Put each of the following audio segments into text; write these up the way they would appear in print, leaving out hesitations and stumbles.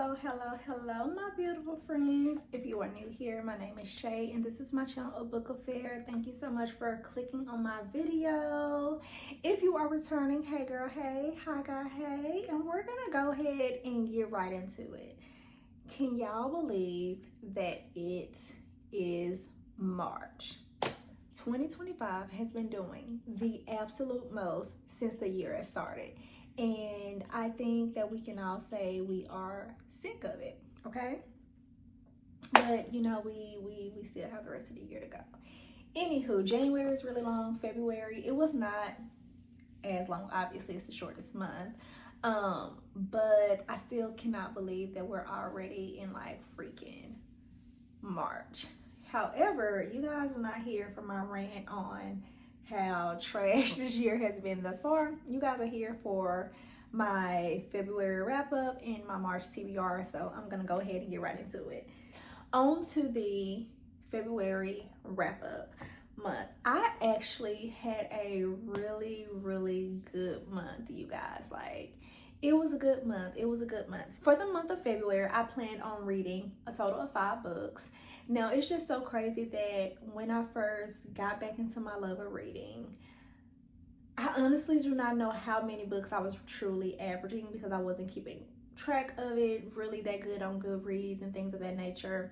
Hello, my beautiful friends. If you are new here, my name is Shay, and this is my channel, A Book Affair. Thank you so much for clicking on my video. If you are returning, hey girl, hey, hi guy, hey, and we're gonna go ahead and get right into it. Can y'all believe that it is March? 2025 has been doing the absolute most since the year has started. And I think that we can all say we are sick of it, okay? But you know, we still have the rest of the year to go. Anywho, January is really long. February, it was not as long. Obviously, it's the shortest month. But I still cannot believe that we're already in like freaking March. However, you guys are not here for my rant on how trash this year has been thus far. You guys are here for my February wrap up and my March TBR, so I'm gonna go ahead and get right into it. On to the February wrap up month. I actually had a really good month, you guys. Like, it was a good month. For the month of February, I planned on reading a total of 5 books. Now, it's just so crazy that when I first got back into my love of reading, I honestly do not know how many books I was truly averaging because I wasn't keeping track of it really that good on Goodreads and things of that nature.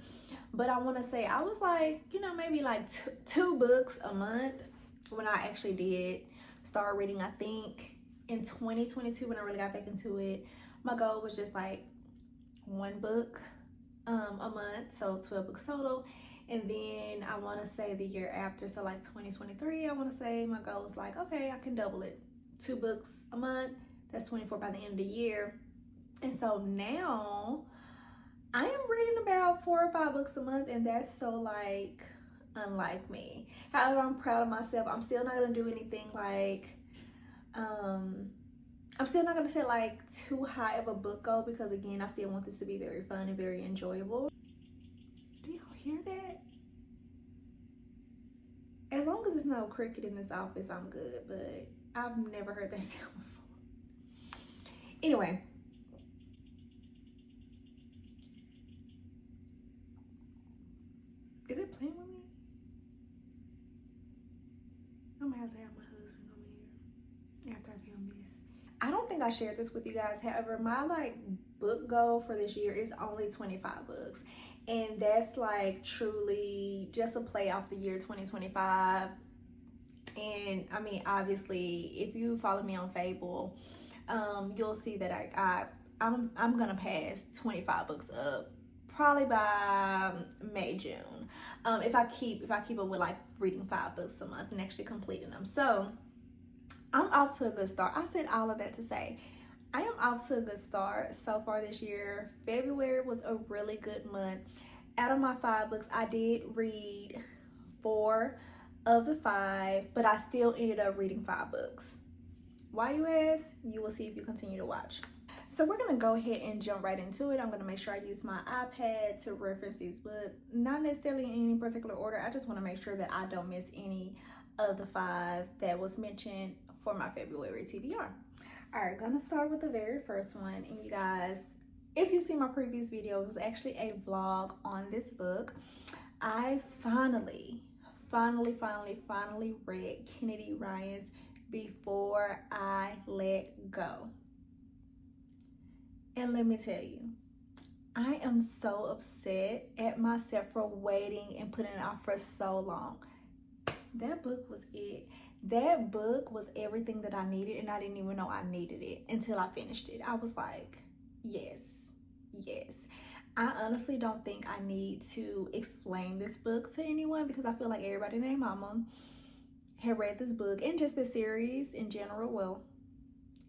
But I want to say I was like, you know, maybe like two books a month when I actually did start reading. I think in 2022 when I really got back into it, my goal was just like 1 book a month, so 12 books total. And then I want to say the year after, so like 2023, I want to say my goal is like, okay, I can double it, 2 books a month. That's 24 by the end of the year. And so now I am reading about 4 or 5 books a month, and that's so like unlike me. However, I'm proud of myself. I'm still not gonna do anything like I'm still not gonna say like too high of a book goal, because again, I still want this to be very fun and very enjoyable. Do y'all hear that? As long as there's no cricket in this office, I'm good, but I've never heard that sound before. Anyway, is it playing with me? I'm gonna have to have my husband come here after I film this. I don't think I shared this with you guys. However, my like book goal for this year is only 25 books. And that's like truly just a play off the year 2025. And I mean, obviously, if you follow me on Fable, you'll see that I'm gonna pass 25 books up probably by May, June. If I keep up with like reading 5 books a month and actually completing them. So I'm off to a good start. I said all of that to say I am off to a good start so far this year. February was a really good month. Out of my 5 books, I did read 4 of the 5, but I still ended up reading 5 books. Why, you ask? You will see if you continue to watch. So we're gonna go ahead and jump right into it. I'm gonna make sure I use my iPad to reference these books, not necessarily in any particular order. I just wanna make sure that I don't miss any of the 5 that was mentioned for my February TBR. All right, gonna start with the very first one. And you guys, if you see my previous video, it was actually a vlog on this book. I finally read Kennedy Ryan's Before I Let Go. And let me tell you, I am so upset at myself for waiting and putting it off for so long. That book was it. That book was everything that I needed, and I didn't even know I needed it until I finished it. I was like, yes. I honestly don't think I need to explain this book to anyone, because I feel like everybody named Mama had read this book, and just the series in general. Well,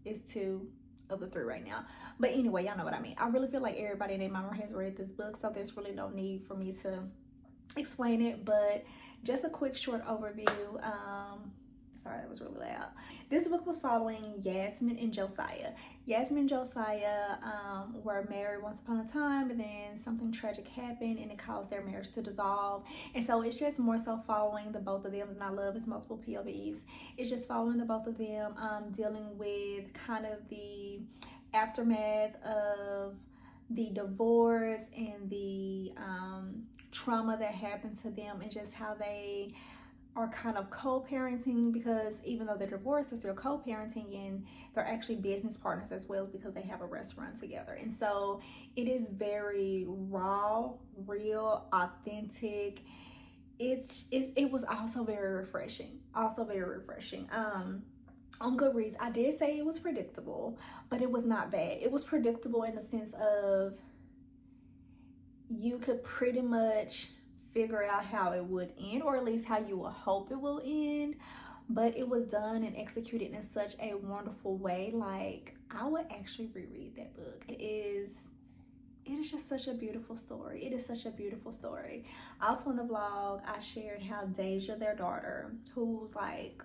it's 2 of the 3 right now, but anyway, y'all know what I mean. I really feel like everybody named Mama has read this book, so there's really no need for me to explain it. But just a quick short overview. Sorry, that was really loud. This book was following Yasmin and Josiah. Yasmin and Josiah were married once upon a time, and then something tragic happened and it caused their marriage to dissolve. And so it's just more so following the both of them. And I love it's multiple POVs. It's just following the both of them, dealing with kind of the aftermath of the divorce and the trauma that happened to them, and just how they are kind of co-parenting, because even though they're divorced, they're still co-parenting, and they're actually business partners as well because they have a restaurant together. And so it is very raw, real, authentic. It was also very refreshing. On Goodreads, I did say it was predictable, but it was not bad. It was predictable in the sense of you could pretty much figure out how it would end, or at least how you will hope it will end. But it was done and executed in such a wonderful way. Like, I would actually reread that book. It is just such a beautiful story. It is such a beautiful story. Also in the vlog, I shared how Deja, their daughter, who's like,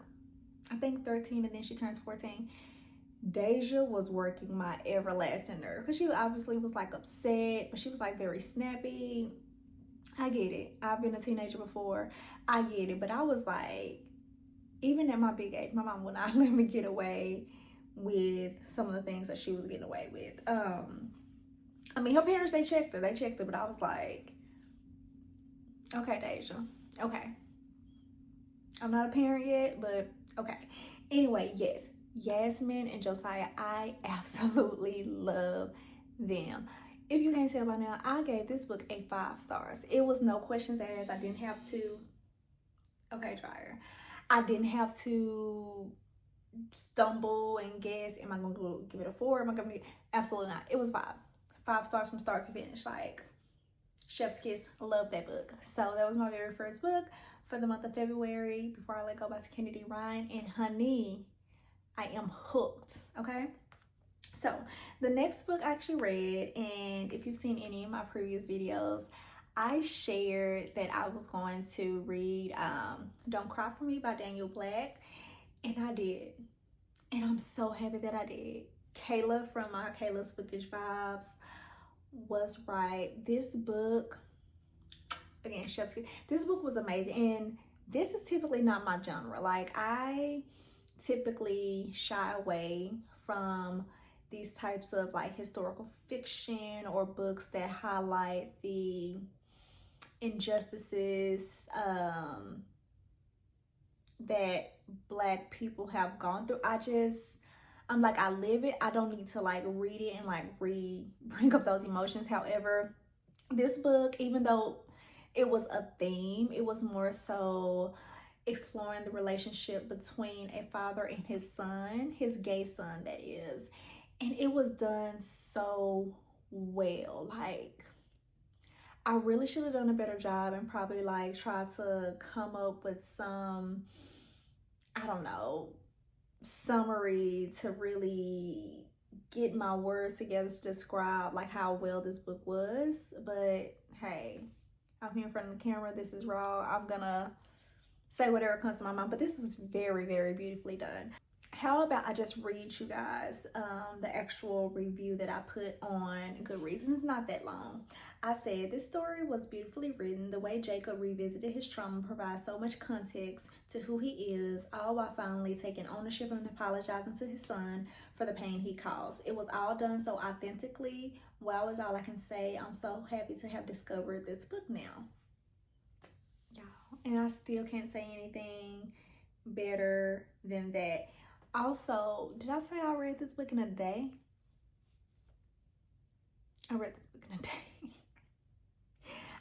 I think 13, and then she turns 14. Deja was working my everlasting nerve, because she obviously was like upset, but she was like very snappy. I get it. I've been a teenager before. I get it. But I was like, even at my big age, my mom would not let me get away with some of the things that she was getting away with. I mean, her parents, they checked her, but I was like, okay, Deja, okay. I'm not a parent yet, but okay. Anyway, yes, Yasmin and Josiah, I absolutely love them. If you can't tell by now, I gave this book a 5 stars. It was no questions asked. I didn't have to, okay, dryer. I didn't have to stumble and guess, am I going to give it a 4? Am I going to, absolutely not. It was 5 stars from start to finish. Like, chef's kiss. Love that book. So that was my very first book for the month of February before I let go back to Kennedy Ryan. And honey, I am hooked, okay? So the next book I actually read, and if you've seen any of my previous videos, I shared that I was going to read Don't Cry For Me by Daniel Black, and I did. And I'm so happy that I did. Kayla from my Kayla's Bookish Vibes was right. This book, again, chef's kiss, this book was amazing. And this is typically not my genre. Like, I typically shy away from these types of like historical fiction or books that highlight the injustices that Black people have gone through. I'm like, I live it. I don't need to like read it and like bring up those emotions. However, this book, even though it was a theme, it was more so exploring the relationship between a father and his son, his gay son, that is. And it was done so well. Like, I really should have done a better job and probably like tried to come up with some, I don't know, summary to really get my words together to describe like how well this book was. But hey, I'm here in front of the camera. This is raw. I'm gonna say whatever comes to my mind, but this was very, very beautifully done. How about I just read you guys the actual review that I put on Goodreads? It's not that long. I said, this story was beautifully written. The way Jacob revisited his trauma provides so much context to who he is, all while finally taking ownership and apologizing to his son for the pain he caused. It was all done so authentically. Wow is all I can say. I'm so happy to have discovered this book now. Y'all, and I still can't say anything better than that. Also, did I say I read this book in a day? I read this book in a day.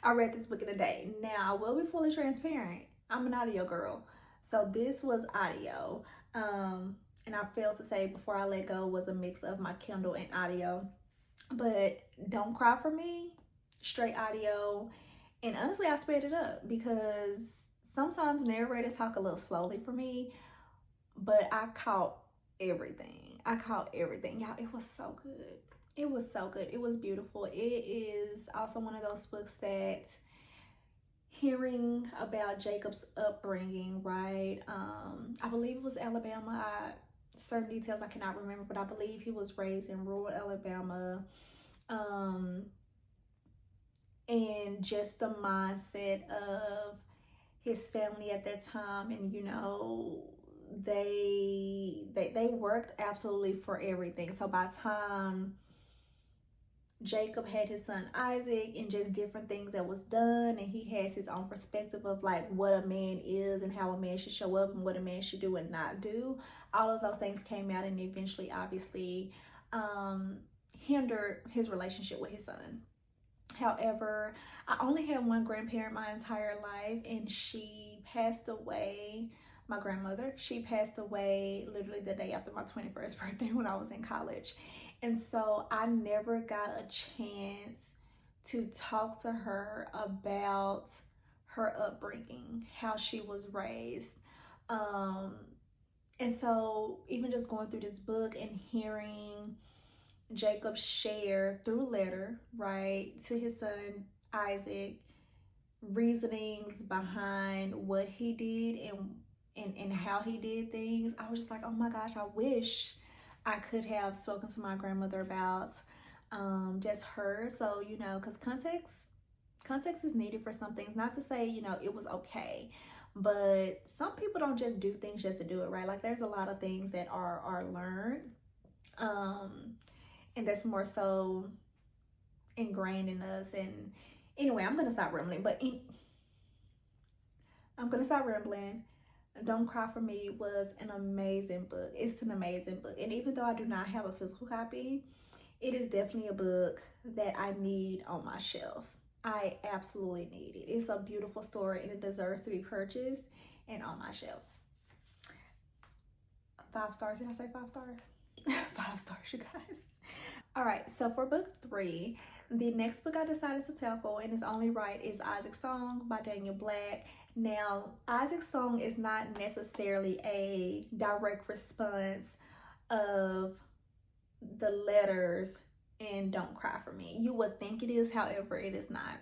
I read this book in a day. Now, I will be fully transparent. I'm an audio girl. So this was audio. And I failed to say Before I Let Go was a mix of my Kindle and audio. But Don't Cry For Me, straight audio. And honestly, I sped it up because sometimes narrators talk a little slowly for me. But I caught everything. Y'all, it was so good. It was so good. It was beautiful. It is also one of those books that, hearing about Jacob's upbringing, right? I believe it was Alabama. Certain details I cannot remember, but I believe he was raised in rural Alabama. And just the mindset of his family at that time, and you know, they worked absolutely for everything. So by the time Jacob had his son Isaac, and just different things that was done, and he has his own perspective of like what a man is and how a man should show up and what a man should do and not do. All of those things came out and eventually obviously hindered his relationship with his son. However, I only had one grandparent my entire life, and she passed away. My grandmother, she passed away literally the day after my 21st birthday when I was in college. And so I never got a chance to talk to her about her upbringing, how she was raised. Um, and so even just going through this book and hearing Jacob share through letter, right, to his son Isaac, reasonings behind what he did and how he did things, I was just like, oh my gosh, I wish I could have spoken to my grandmother about just her. So, you know, because context is needed for some things. Not to say, you know, it was okay, but some people don't just do things just to do it, right? Like there's a lot of things that are learned. And that's more so ingrained in us. And anyway, I'm gonna stop rambling. Don't Cry for Me was an amazing book. It's an amazing book, and even though I do not have a physical copy, it is definitely a book that I need on my shelf. I absolutely need it. It's a beautiful story, and it deserves to be purchased and on my shelf. 5 stars. Did I say 5 stars? 5 stars, you guys. All right, so for book 3, the next book I decided to tackle, and it's only right, is Isaac's Song by Daniel Black. Now, Isaac's Song is not necessarily a direct response of the letters in Don't Cry for Me. You would think it is, however, it is not.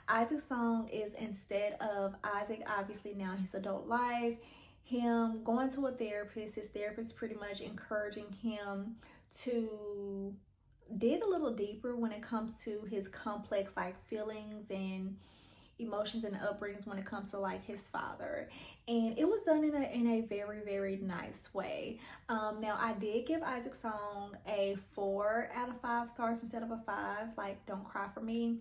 Isaac's Song is, instead of Isaac, obviously now his adult life, him going to a therapist, his therapist pretty much encouraging him to dig a little deeper when it comes to his complex like feelings and emotions and upbringings when it comes to like his father. And it was done in a very, very nice way. Now I did give Isaac's Song a 4 out of 5 stars instead of a 5, like Don't Cry for Me.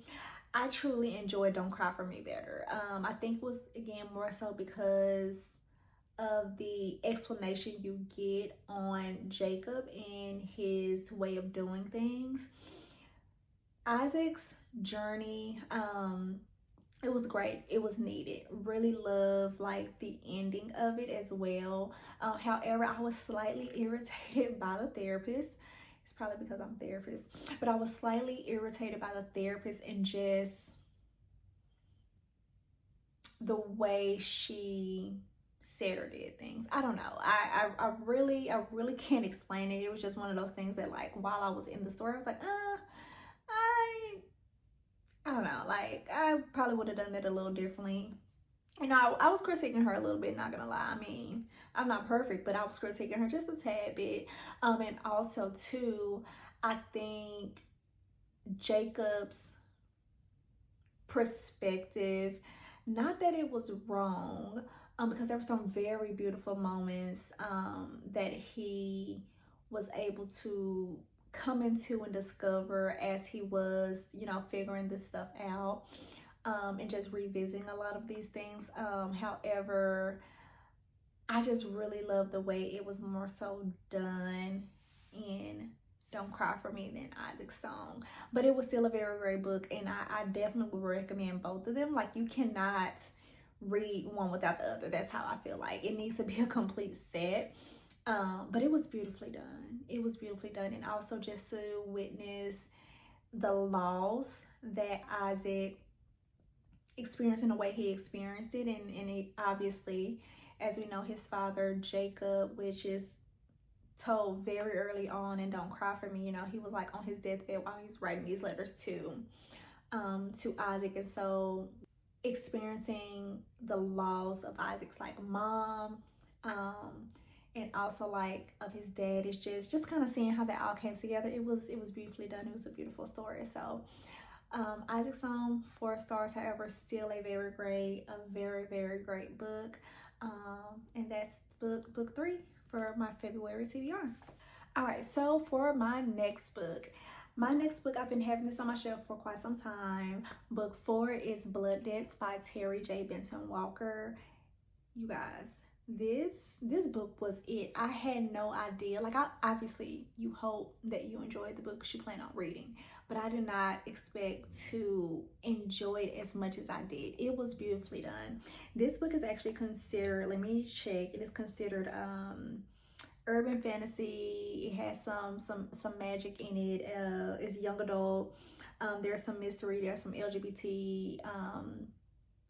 I truly enjoyed Don't Cry for Me better. I think it was, again, more so because of the explanation you get on Jacob and his way of doing things. Isaac's journey, it was great. It was needed. Really love like the ending of it as well. However, I was slightly irritated by the therapist. It's probably because I'm a therapist, but I was slightly irritated by the therapist and just the way she said or did things. I don't know. I really can't explain it. It was just one of those things that like while I was in the store, I was like, I don't know. Like I probably would have done that a little differently. You know, I was critiquing her a little bit, not gonna lie. I mean, I'm not perfect, but I was critiquing her just a tad bit. And also too, I think Jacob's perspective, not that it was wrong, because there were some very beautiful moments that he was able to come into and discover as he was, you know, figuring this stuff out, and just revisiting a lot of these things. However, I just really love the way it was more so done in Don't Cry for Me than Isaac's Song. But it was still a very great book, and I definitely would recommend both of them. Like, you cannot read one without the other. That's how I feel like. It needs to be a complete set. But it was beautifully done. It was beautifully done. And also just to witness the loss that Isaac experienced in the way he experienced it. And he obviously, as we know, his father, Jacob, which is told very early on in Don't Cry for Me, you know, he was like on his deathbed while he's writing these letters to Isaac. And so experiencing the loss of Isaac's like mom, and also like of his dad, is just kind of seeing how that all came together. It was beautifully done. It was a beautiful story. So Isaac's Song, 4 stars. However, still a very very great book. And that's book 3 for my February TBR. All right, so for my next book, My next book, I've been having this on my shelf for quite some time. Book 4 is Blood Debts by Terry J. Benson Walker. You guys, this book was it. I had no idea. Like, I obviously, you hope that you enjoyed the book you plan on reading, but I did not expect to enjoy it as much as I did. It was beautifully done. This book is actually considered, let me check, it is considered urban fantasy. It has some magic in it. It's young adult. There's some mystery. There's some LGBT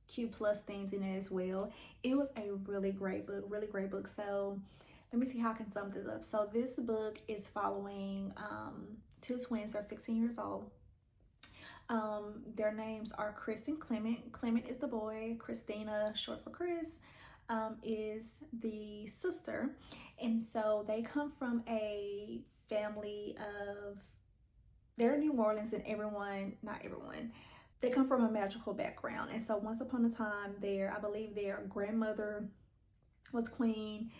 Q plus themes in it as well. It was a really great book, really great book. So let me see how I can sum this up. So this book is following two twins. They're 16 years old. Their names are Chris and Clement. Clement is the boy. Christina, short for Chris, is the sister. And so they come from a family of, they're in New Orleans, and not everyone, they come from a magical background. And so once upon a time, I believe their grandmother was queen.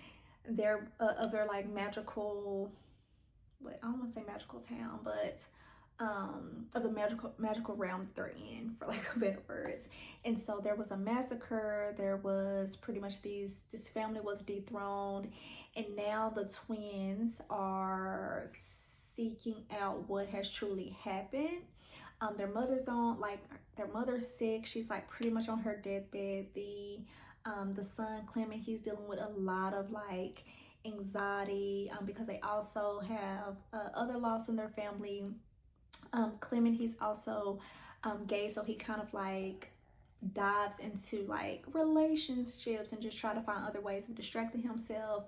They're of their like magical, I don't want to say magical town, but of the magical realm that they're in, for lack of better words. And so there was a massacre. There was pretty much this family was dethroned, and now the twins are seeking out what has truly happened. Their mother's sick. She's like pretty much on her deathbed. The son Clement, he's dealing with a lot of like anxiety because they also have other loss in their family. Clement, he's also gay, so he kind of like dives into like relationships and just try to find other ways of distracting himself.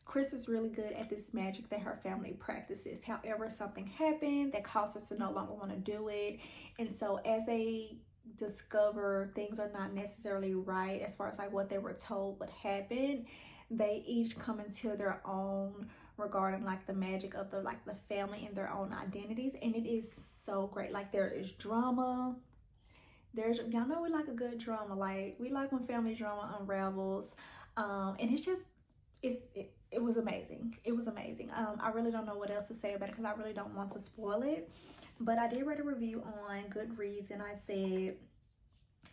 Chris is really good at this magic that her family practices. However, something happened that caused her to no longer want to do it. And so as they discover things are not necessarily right as far as like what they were told what happened, they each come into their own regarding like the magic of the family and their own identities. And it is so great. Like, there is drama. Y'all know we like a good drama. Like, we like when family drama unravels. And it's just, it was amazing. It was amazing. I really don't know what else to say about it because I really don't want to spoil it. But I did write a review on Goodreads, and I said,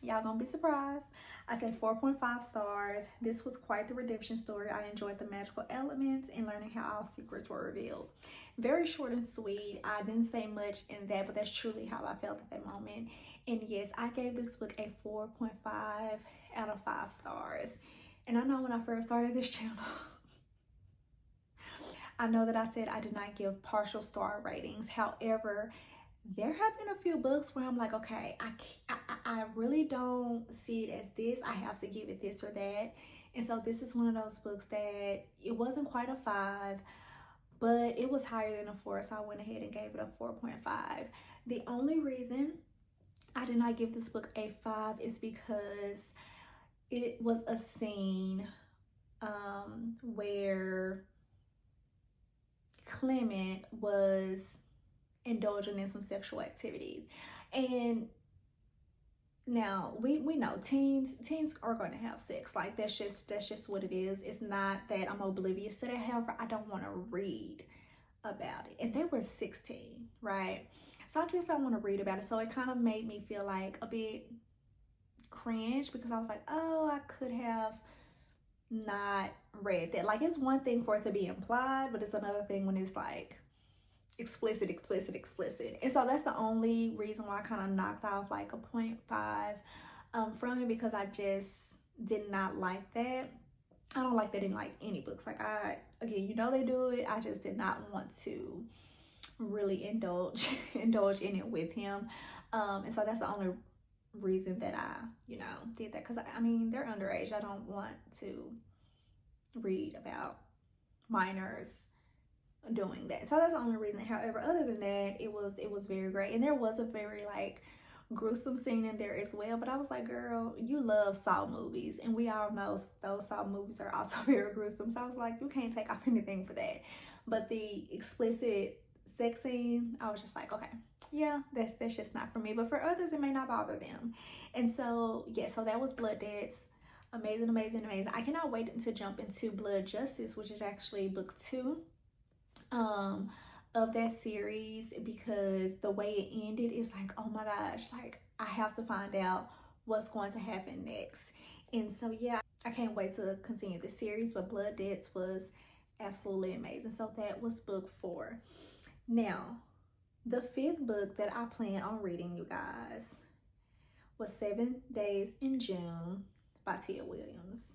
y'all gonna be surprised. I said 4.5 stars. This was quite the redemption story. I enjoyed the magical elements and learning how all secrets were revealed. Very short and sweet. I didn't say much in that, but that's truly how I felt at that moment. And yes, I gave this book a 4.5 out of 5 stars. And I know when I first started this channel, I know that I said I did not give partial star ratings. However, there have been a few books where I'm like, okay, I really don't see it as this. I have to give it this or that. And so this is one of those books that it wasn't quite a 5, but it was higher than a 4. So I went ahead and gave it a 4.5. The only reason I did not give this book a 5 is because it was a scene where Clement was indulging in some sexual activities. And now we know teens are going to have sex. Like, that's just what it is. It's not that I'm oblivious to that. However, I don't want to read about it. And they were 16, right? So I just don't want to read about it. So it kind of made me feel like a bit cringe because I was like, oh, I could have not read that. Like, it's one thing for it to be implied, but it's another thing when it's like explicit. And so that's the only reason why I kind of knocked off like a 0.5 from it, because I just did not like that. I don't like that in like any books. Like, again, you know they do it. I just did not want to really indulge in it with him. And so that's the only reason that I, did that. Because I mean, they're underage. I don't want to read about minors doing that. So that's the only reason. However, other than that, it was very great. And there was a very like gruesome scene in there as well, but I was like, girl, you love Saw movies, and we all know those Saw movies are also very gruesome. So I was like, you can't take off anything for that. But the explicit sex scene, I was just like, okay, yeah, that's just not for me. But for others, it may not bother them. And so yeah, so that was Blood Debts. Amazing. I cannot wait to jump into Blood Justice, which is actually book 2 of that series, because the way it ended is like, oh my gosh, like I have to find out what's going to happen next. And so yeah, I can't wait to continue the series, but Blood Debts was absolutely amazing. So that was book 4. Now, the 5th book that I plan on reading, you guys, was 7 Days in June by Tia Williams.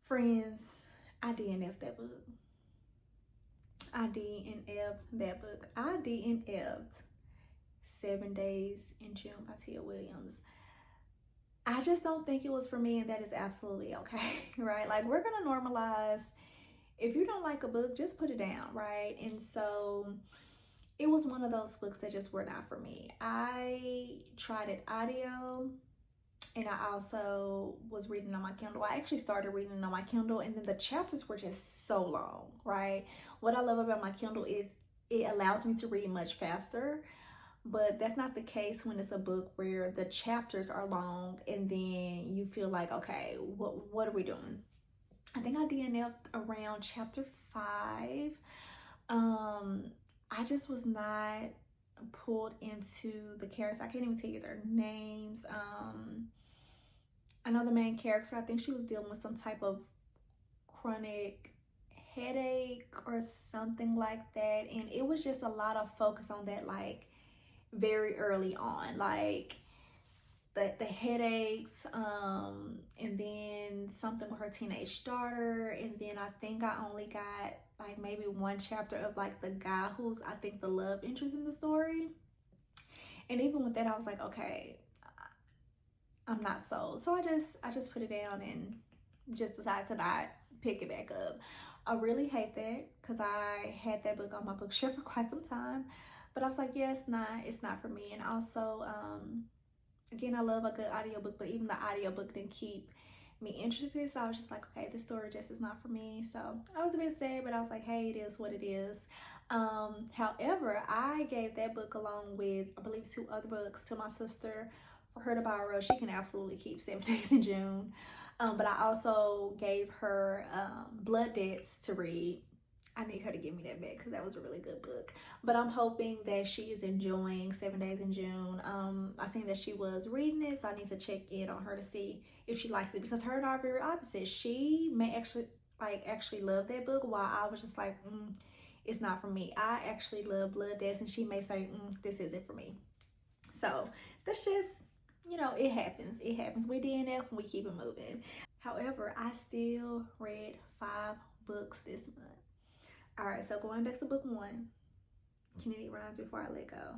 Friends, I DNF that book. I DNF that book. I DNF'd 7 Days in June by Tia Williams. I just don't think it was for me, and that is absolutely okay, right? Like, we're gonna normalize, if you don't like a book, just put it down, right? And so it was one of those books that just were not for me. I tried it audio, and I also was reading on my Kindle. I actually started reading on my Kindle, and then the chapters were just so long, right? What I love about my Kindle is it allows me to read much faster, but that's not the case when it's a book where the chapters are long and then you feel like, okay, what are we doing? I think I DNF'd around chapter 5. I just was not pulled into the characters. I can't even tell you their names. I know the main character, I think she was dealing with some type of chronic headache or something like that, and it was just a lot of focus on that, like very early on, like the headaches, and then something with her teenage daughter, and then I think I only got like maybe 1 chapter of like the guy who's, I think, the love interest in the story. And even with that, I was like, okay, I'm not sold. So I just put it down and just decided to not pick it back up. I really hate that, because I had that book on my bookshelf for quite some time, but I was like, yeah, it's not for me. And also, again, I love a good audiobook, but even the audiobook didn't keep me interested. So I was just like, okay, this story just is not for me. So I was a bit sad, but I was like, hey, it is what it is. However, I gave that book along with, I believe, 2 other books to my sister for her to borrow. She can absolutely keep 7 Days in June. But I also gave her Blood Debts to read. I need her to give me that back, because that was a really good book. But I'm hoping that she is enjoying 7 Days in June. I seen that she was reading it, so I need to check in on her to see if she likes it, because her and I are very opposite. She may actually love that book, while I was just like, it's not for me. I actually love Blood Debts, and she may say, this isn't for me. So that's just, you know, it happens. It happens. We DNF and we keep it moving. However, I still read 5 books this month. All right, so going back to book 1, Kennedy Ryan's Before I Let Go.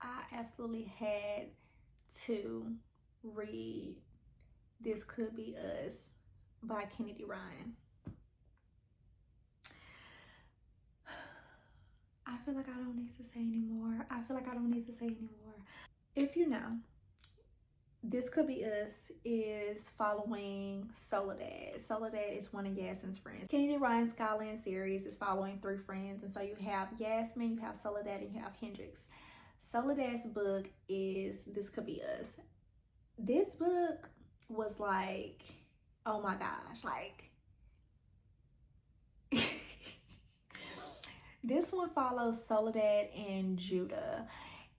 I absolutely had to read This Could Be Us by Kennedy Ryan. I feel like I don't need to say anymore. If you know, This Could Be Us is following Soledad. Soledad is one of Yasmin's friends. Kennedy Ryan Skyland series is following 3 friends. And so you have Yasmin, you have Soledad, and you have Hendrix. Soledad's book is This Could Be Us. This book was like, oh my gosh, like, this one follows Soledad and Judah.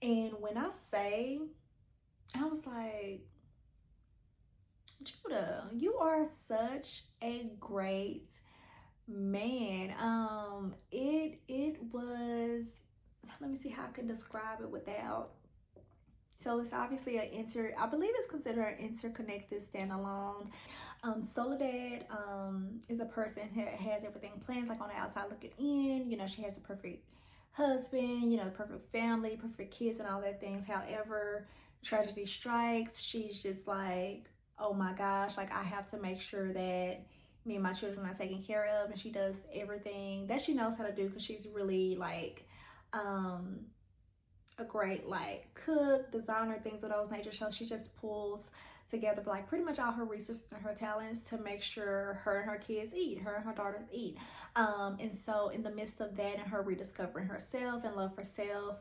And when I say, I was like, Judah, you are such a great man. It was, let me see how I can describe it without. So it's obviously I believe it's considered an interconnected standalone. Soledad is a person who has everything planned, like on the outside looking in. You know, she has the perfect husband, you know, perfect family, perfect kids, and all that things. However, tragedy strikes. She's just like, oh my gosh, like I have to make sure that me and my children are taken care of. And she does everything that she knows how to do, because she's really like a great like cook, designer, things of those nature. So she just pulls together like pretty much all her resources and her talents to make sure her and her kids eat, her and her daughters eat. And so in the midst of that and her rediscovering herself and love for self,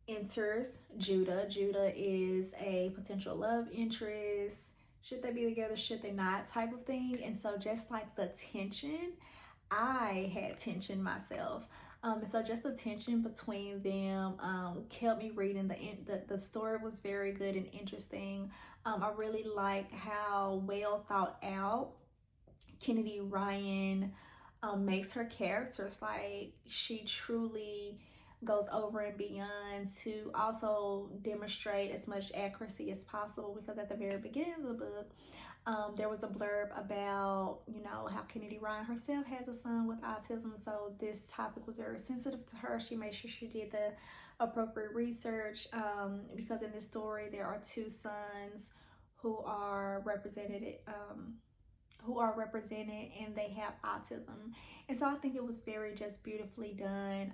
enters Judah. Judah is a potential love interest. Should they be together? Should they not? Type of thing. And so just like the tension, I had tension myself. And so just the tension between them kept me reading. The story was very good and interesting. I really like how well thought out Kennedy Ryan makes her characters. Like, she truly goes over and beyond to also demonstrate as much accuracy as possible, because at the very beginning of the book, there was a blurb about, you know, how Kennedy Ryan herself has a son with autism. So this topic was very sensitive to her. She made sure she did the appropriate research, because in this story there are two sons who are represented and they have autism. And so I think it was very just beautifully done.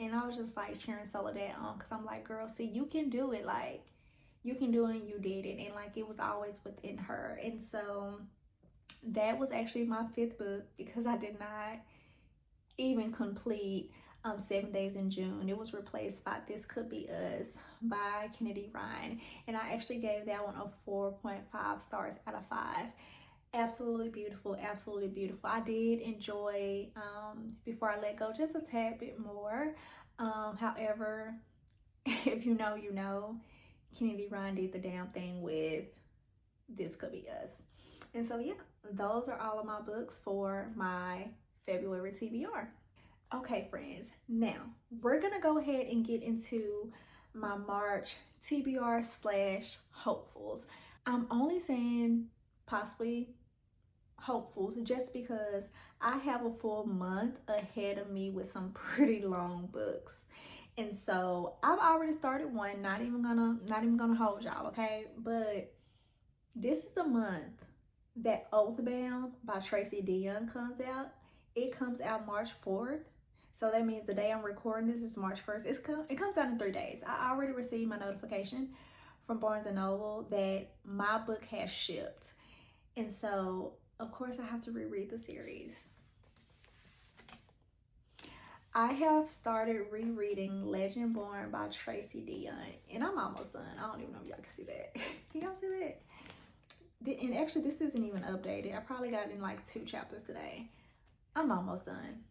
And I was just like cheering Soledad on, because I'm like, girl, see, you can do it. Like, you can do it, and you did it. And like, it was always within her. And so that was actually my 5th book, because I did not even complete 7 Days in June. It was replaced by This Could Be Us by Kennedy Ryan. And I actually gave that one a 4.5 stars out of 5. Absolutely beautiful, absolutely beautiful. I did enjoy Before I Let Go just a tad bit more. However, if you know, you know, Kennedy Ryan did the damn thing with This Could Be Us. And so yeah, those are all of my books for my February TBR. Okay, friends, now we're gonna go ahead and get into my March TBR / hopefuls. I'm only saying possibly hopefuls just because I have a full month ahead of me with some pretty long books. And so I've already started one, not even gonna hold y'all, okay? But this is the month that Oathbound by Tracy Dion comes out. It comes out March 4th. So that means the day I'm recording this is March 1st. It comes out in 3 days. I already received my notification from Barnes & Noble that my book has shipped. And so, of course, I have to reread the series. I have started rereading Legend Born by Tracy Dion, and I'm almost done. I don't even know if y'all can see that. Can y'all see that? And actually, this isn't even updated. I probably got in like 2 chapters today. I'm almost done.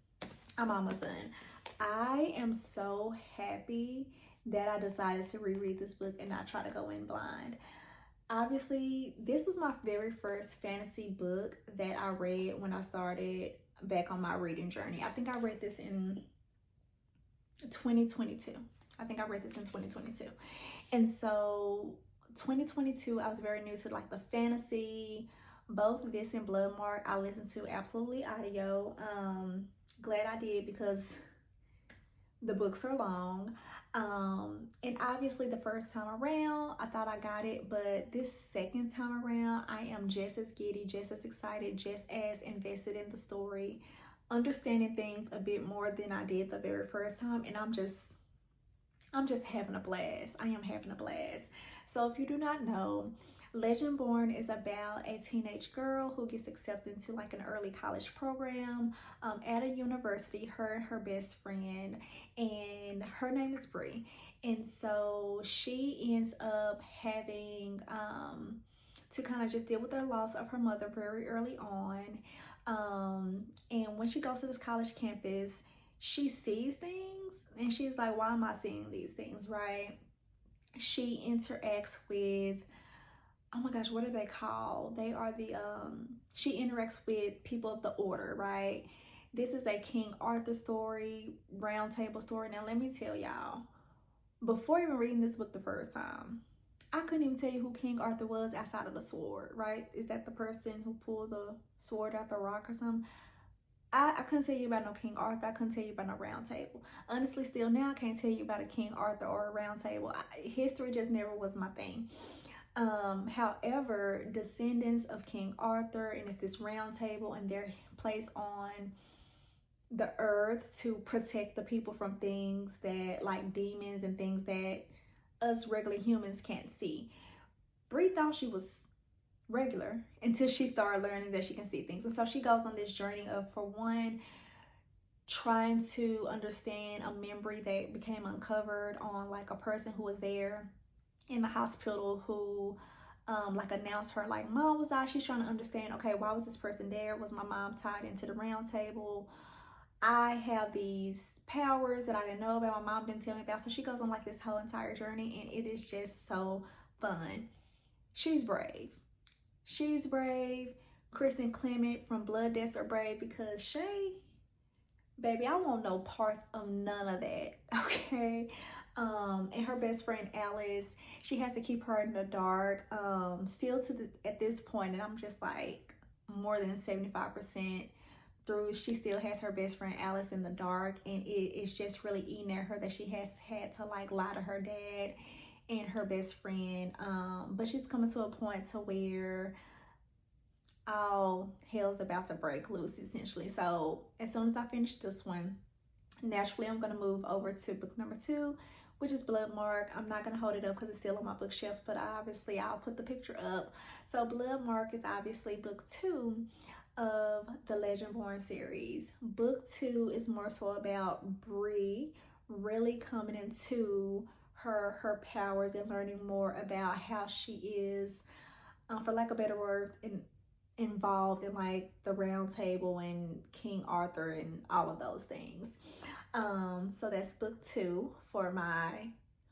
I am so happy that I decided to reread this book and not try to go in blind. Obviously, this was my very first fantasy book that I read when I started back on my reading journey. I think I read this in 2022. And so 2022, I was very new to like the fantasy. Both this and Bloodmark I listened to absolutely audio. Glad I did, because the books are long. And obviously the first time around I thought I got it, but this second time around I am just as giddy, just as excited, just as invested in the story, understanding things a bit more than I did the very first time, and I'm just having a blast. I am having a blast. So if you do not know, Legend Born is about a teenage girl who gets accepted into like an early college program at a university, her and her best friend, and her name is Bree. And so she ends up having to kind of just deal with the loss of her mother very early on. And when she goes to this college campus, she sees things and she's like, why am I seeing these things, right? She interacts with, oh my gosh, what are they called? They are the, she interacts with people of the order, right? This is a King Arthur story, round table story. Now, let me tell y'all, before even reading this book the first time, I couldn't even tell you who King Arthur was outside of the sword, right? Is that the person who pulled the sword out the rock or something? I couldn't tell you about no King Arthur. I couldn't tell you about no round table. Honestly, still now, I can't tell you about a King Arthur or a round table. History just never was my thing. However, descendants of King Arthur, and it's this round table, and they're placed on the earth to protect the people from things that, like demons and things that us regular humans can't see. Bree thought she was regular until she started learning that she can see things. And so she goes on this journey of, for one, trying to understand a memory that became uncovered on like a person who was there in the hospital who like announced her, like, mom was out. She's trying to understand, okay, why was this person there? Was my mom tied into the round table? I have these powers that I didn't know about, my mom didn't tell me about. So she goes on like this whole entire journey, and it is just so fun. She's brave. She's brave. Chris and Clement from Blood Debts are brave, because Shay, baby, I want no parts of none of that. Okay. And her best friend Alice, she has to keep her in the dark. Still at this point, and I'm just like more than 75% through, she still has her best friend Alice in the dark, and it's just really eating at her that she has had to like lie to her dad and her best friend. But she's coming to a point to where all hell's about to break loose, essentially. So as soon as I finish this one, naturally I'm going to move over to book number 2, which is Bloodmark. I'm not going to hold it up because it's still on my bookshelf, but obviously I'll put the picture up. So Bloodmark is obviously book 2 of the Legendborn series. Book 2 is more so about Bree really coming into her powers and learning more about how she is, for lack of better words, involved in like the Round Table and King Arthur and all of those things. So that's book 2 for my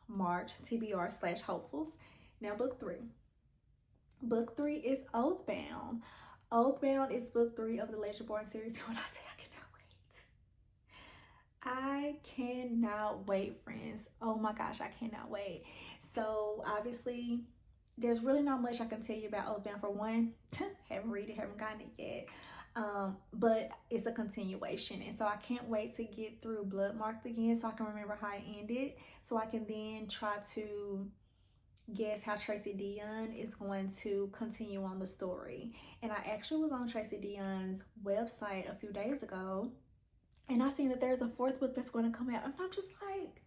March TBR / hopefuls. Now book 3. Book 3 is Oathbound. Oathbound is book 3 of the Legendborn series. When I say I cannot wait, friends. Oh my gosh, I cannot wait. So obviously there's really not much I can tell you about Oathbound. For one, haven't read it, haven't gotten it yet. But it's a continuation, and so I can't wait to get through Bloodmarked again so I can remember how it ended, so I can then try to guess how Tracy Deonn is going to continue on the story. And I actually was on Tracy Deonn's website a few days ago, and I seen that there's a 4th book that's going to come out, and I'm just like,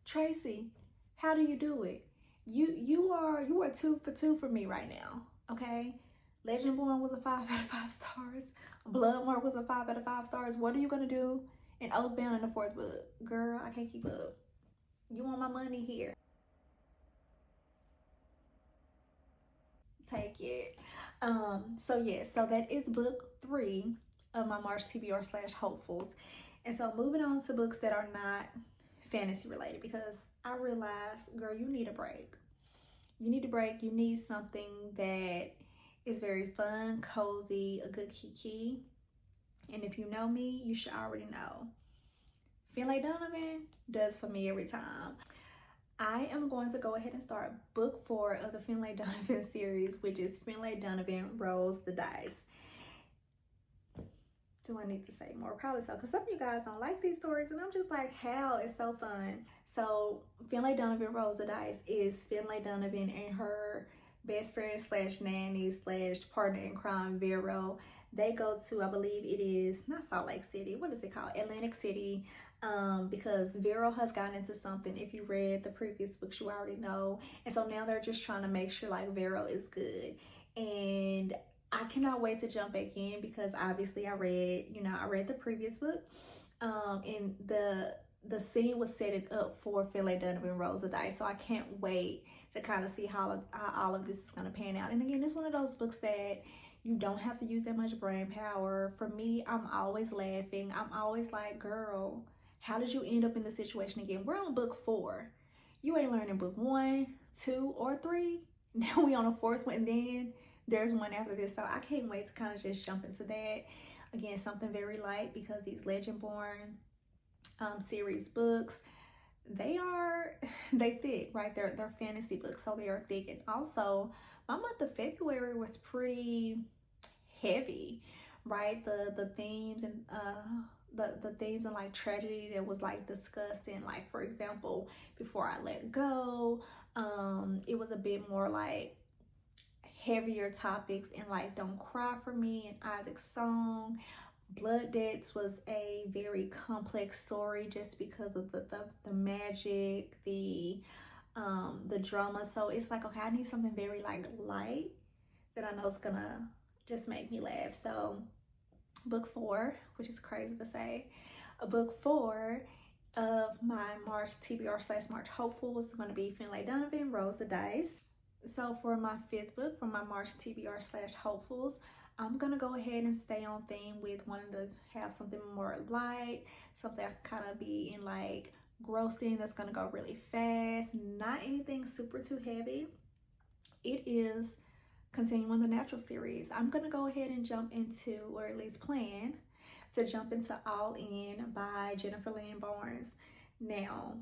Tracy, how do you do it? You are 2 for 2 for me right now. Okay, Legendborn was a 5 out of 5 stars. Bloodmark was a 5 out of 5 stars. What are you gonna do in Oathbound in the 4th book? Girl, I can't keep up. You want my money? Here, take it. So yes, so that is book 3 of my March TBR / hopefuls. And so moving on to books that are not fantasy related, because I realized, girl, you need a break. You need a break. You need something that is very fun, cozy, a good kiki. And if you know me, you should already know. Finlay Donovan does for me every time. I am going to go ahead and start book 4 of the Finlay Donovan series, which is Finlay Donovan Rolls the Dice. Do I need to say more? Probably so, because some of you guys don't like these stories, and I'm just like, how? It's so fun. So Finlay Donovan Rolls the Dice is Finlay Donovan and her best friend / nanny / partner in crime, Vero. They go to, I believe it is not Salt Lake City, what is it called, Atlantic City, because Vero has gotten into something. If you read the previous books, you already know. And so now they're just trying to make sure like Vero is good. And I cannot wait to jump back in, because obviously I read the previous book, and the scene was setting up for Finlay Donovan Rolls the Dice. So I can't wait to kind of see how all of this is going to pan out. And again, it's one of those books that you don't have to use that much brain power. For me, I'm always laughing. I'm always like, girl, how did you end up in the situation again? We're on book 4. You ain't learning book 1, 2, or 3. Now we on a 4th one, and then there's one after this. So I can't wait to kind of just jump into that. Again, something very light, because these Legendborn series books, they thick, right? They're fantasy books, so they are thick. And also my month of February was pretty heavy, right? The themes and the themes and like tragedy that was like discussed in, like, for example, Before I Let Go, it was a bit more like heavier topics, and like Don't Cry for Me and Isaac's Song. Blood Debts was a very complex story, just because of the magic, the drama. So it's like, okay, I need something very like light that I know is gonna just make me laugh. So book 4, which is crazy to say, book 4 of my March TBR / March hopeful is going to be Finlay Donovan Rolls the Dice. So for my 5th book, for my March TBR / hopefuls, I'm gonna go ahead and stay on theme with wanting to have something more light, something I can kind of be in like grossing that's gonna go really fast, not anything super too heavy. It is continuing the natural series. I'm gonna go ahead and jump into, or at least plan to jump into All In by Jennifer Lynn Barnes. Now,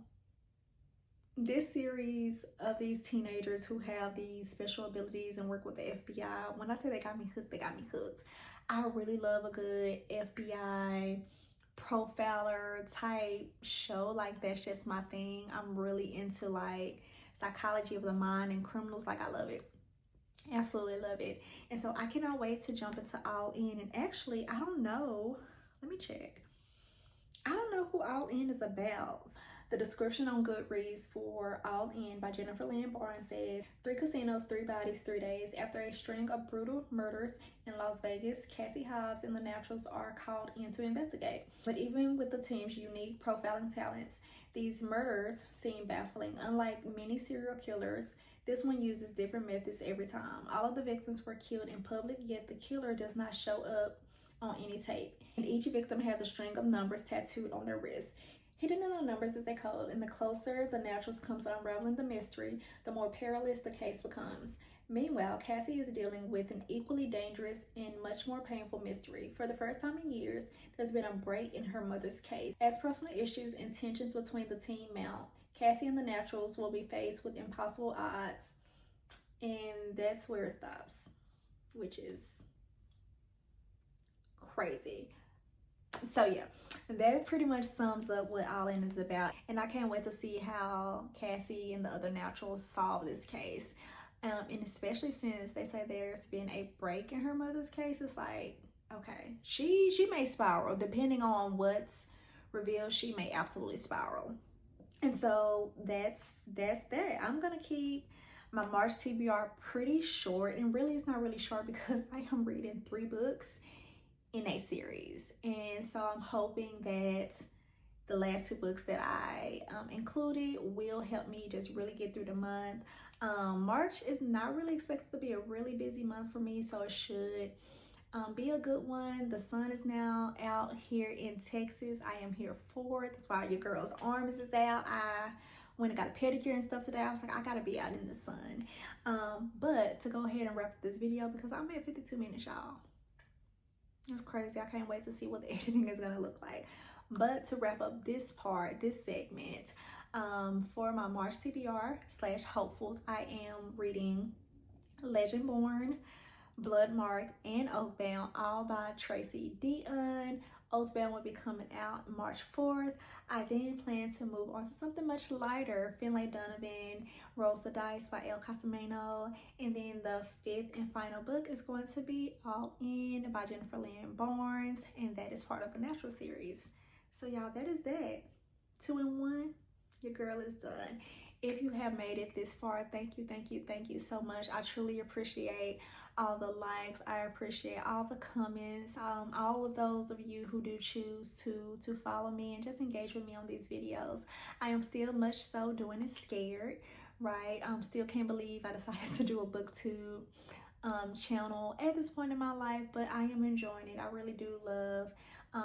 this series of these teenagers who have these special abilities and work with the FBI, when I say they got me hooked, they got me hooked. I really love a good FBI profiler type show. Like, that's just my thing. I'm really into like psychology of the mind and criminals. Like, I love it. Absolutely love it. And so I cannot wait to jump into All In. And actually, I don't know. Let me check. I don't know who All In is about. The description on Goodreads for All In by Jennifer Lynn Barnes says, 3 casinos, 3 bodies, 3 days. After a string of brutal murders in Las Vegas, Cassie Hobbs and the Naturals are called in to investigate. But even with the team's unique profiling talents, these murders seem baffling. Unlike many serial killers, this one uses different methods every time. All of the victims were killed in public, yet the killer does not show up on any tape. And each victim has a string of numbers tattooed on their wrists. Hidden in the numbers is a code, and the closer the Naturals comes to unraveling the mystery, the more perilous the case becomes. Meanwhile, Cassie is dealing with an equally dangerous and much more painful mystery. For the first time in years, there's been a break in her mother's case. As personal issues and tensions between the team mount, Cassie and the Naturals will be faced with impossible odds, and that's where it stops, which is crazy. So yeah, that pretty much sums up what All In is about, and I can't wait to see how Cassie and the other Naturals solve this case. And especially since they say there's been a break in her mother's case, it's like, okay, she may spiral. Depending on what's revealed, she may absolutely spiral. And so that's that. I'm gonna keep my March TBR pretty short, and really it's not really short because I am reading 3 books in a series, and so I'm hoping that the last 2 books that I included will help me just really get through the month. March is not really expected to be a really busy month for me, so it should be a good one. The sun is now out here in Texas. I am here for it. That's why your girl's arms is out. I went and got a pedicure and stuff today. I was like, I gotta be out in the sun. But to go ahead and wrap up this video, because I'm at 52 minutes, y'all. It's crazy. I can't wait to see what the editing is gonna look like. But to wrap up this part, this segment, for my March TBR/hopefuls, I am reading Legendborn, Bloodmarked, and Oathbound, all by Tracy Deonn. Oathbound will be coming out March 4th. I then plan to move on to something much lighter, Finlay Donovan, Rolls the Dice by El Casamano. And then the 5th and final book is going to be All In by Jennifer Lynn Barnes, and that is part of the Natural series. So y'all, that is that. 2 in 1, your girl is done. If you have made it this far, thank you so much. I truly appreciate all the likes. I appreciate all the comments, all of those of you who do choose to follow me and just engage with me on these videos. I am still much so doing it scared, right? Still can't believe I decided to do a booktube channel at this point in my life, but I am enjoying it. I really do love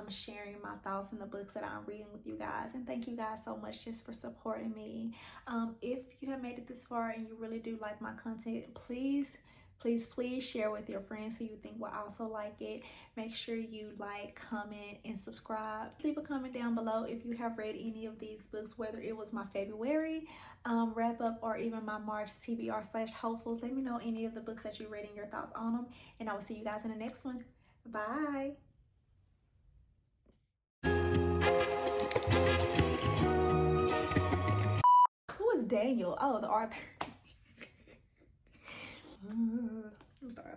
sharing my thoughts in the books that I'm reading with you guys, and thank you guys so much just for supporting me. If you have made it this far and you really do like my content, please share with your friends who you think will also like it. Make sure you like, comment, and subscribe. Leave a comment down below if you have read any of these books, whether it was my February wrap up or even my March TBR/hopefuls. Let me know any of the books that you read and your thoughts on them, and I will see you guys in the next one. Bye. Who is Daniel? Oh, the author. I'm sorry.